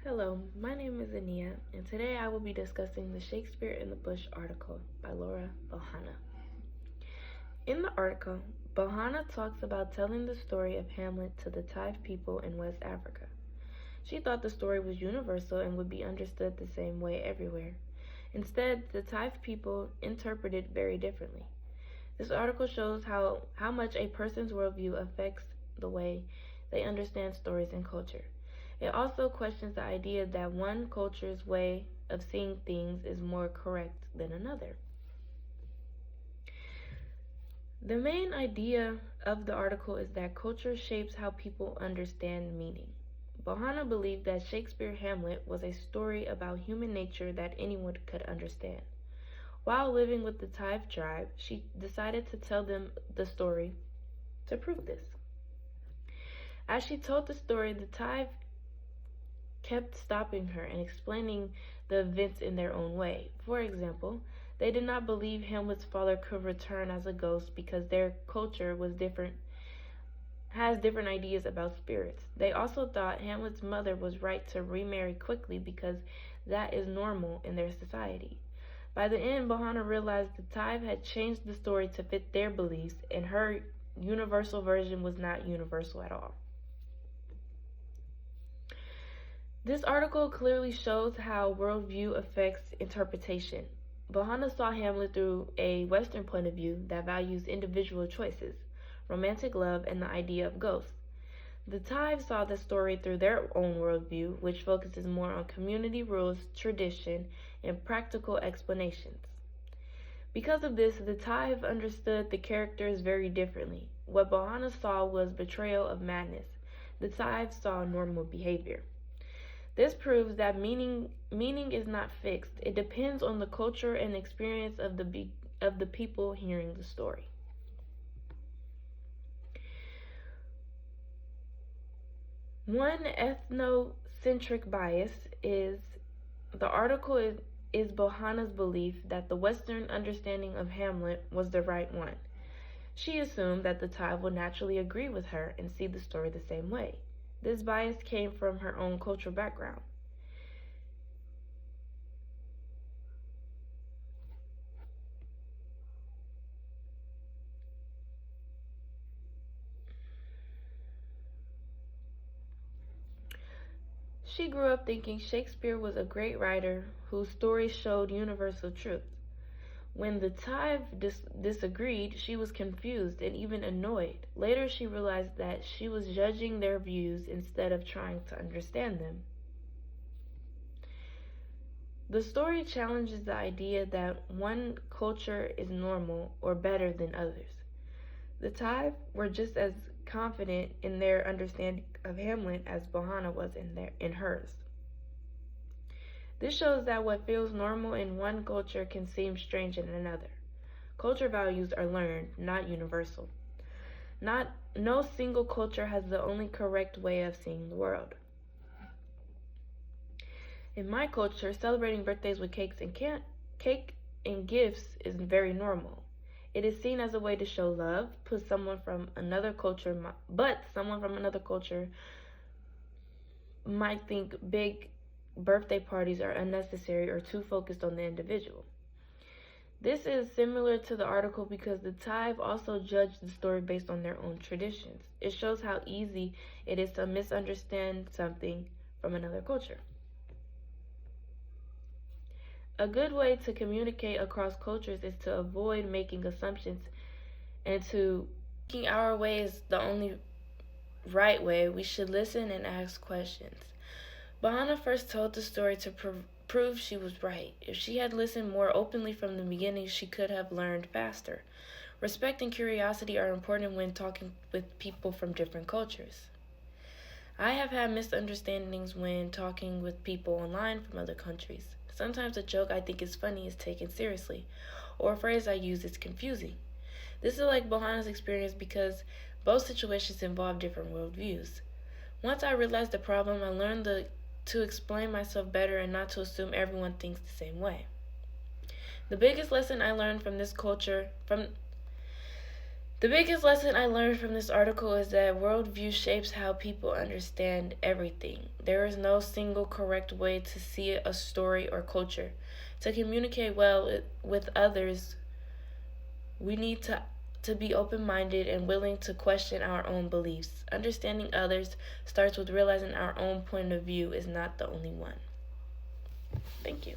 Hello, my name is Ania, and today I will be discussing the Shakespeare in the Bush article by Laura Bohanna. In the article, Bohanna talks about telling the story of Hamlet to the Tiv people in West Africa. She thought the story was universal and would be understood the same way everywhere. Instead, the Tiv people interpret it very differently. This article shows how much a person's worldview affects the way they understand stories and culture. It also questions the idea that one culture's way of seeing things is more correct than another. The main idea of the article is that culture shapes how people understand meaning. Bohanna believed that Shakespeare's Hamlet was a story about human nature that anyone could understand. While living with the Tiv tribe, she decided to tell them the story to prove this. As she told the story, the Tiv kept stopping her and explaining the events in their own way. For example, they did not believe Hamlet's father could return as a ghost because their culture has different ideas about spirits. They also thought Hamlet's mother was right to remarry quickly because that is normal in their society. By the end, Bohanna realized the Tiv had changed the story to fit their beliefs, and her universal version was not universal at all. This article clearly shows how worldview affects interpretation. Bohanna saw Hamlet through a Western point of view that values individual choices, romantic love, and the idea of ghosts. The Tiv saw the story through their own worldview, which focuses more on community rules, tradition, and practical explanations. Because of this, the Tiv understood the characters very differently. What Bohanna saw was betrayal of madness. The Tiv saw normal behavior. This proves that meaning is not fixed. It depends on the culture and experience of the people hearing the story. One ethnocentric bias is the article is Bohanna's belief that the Western understanding of Hamlet was the right one. She assumed that the Tiv would naturally agree with her and see the story the same way. This bias came from her own cultural background. She grew up thinking Shakespeare was a great writer whose stories showed universal truth. When the Tiv disagreed, she was confused and even annoyed. Later, she realized that she was judging their views instead of trying to understand them. The story challenges the idea that one culture is normal or better than others. The Tiv were just as confident in their understanding of Hamlet as Bohanna was in hers. This shows that what feels normal in one culture can seem strange in another. Culture values are learned, not universal. No single culture has the only correct way of seeing the world. In my culture, celebrating birthdays with cake and gifts is very normal. It is seen as a way to show love, but someone from another culture might think big birthday parties are unnecessary or too focused on the individual. This is similar to the article because the Tiv also judged the story based on their own traditions. It shows how easy it is to misunderstand something from another culture. A good way to communicate across cultures is to avoid making assumptions and to thinking our way is the only right way. We should listen and ask questions. Bohanna first told the story to prove she was right. If she had listened more openly from the beginning, she could have learned faster. Respect and curiosity are important when talking with people from different cultures. I have had misunderstandings when talking with people online from other countries. Sometimes a joke I think is funny is taken seriously, or a phrase I use is confusing. This is like Bohanna's experience because both situations involve different worldviews. Once I realized the problem, I learned to explain myself better and not to assume everyone thinks the same way. The biggest lesson I learned from The biggest lesson I learned from this article is that worldview shapes how people understand everything. There is no single correct way to see a story or culture. To communicate well with others, we need to be open minded and willing to question our own beliefs. Understanding others starts with realizing our own point of view is not the only one. Thank you.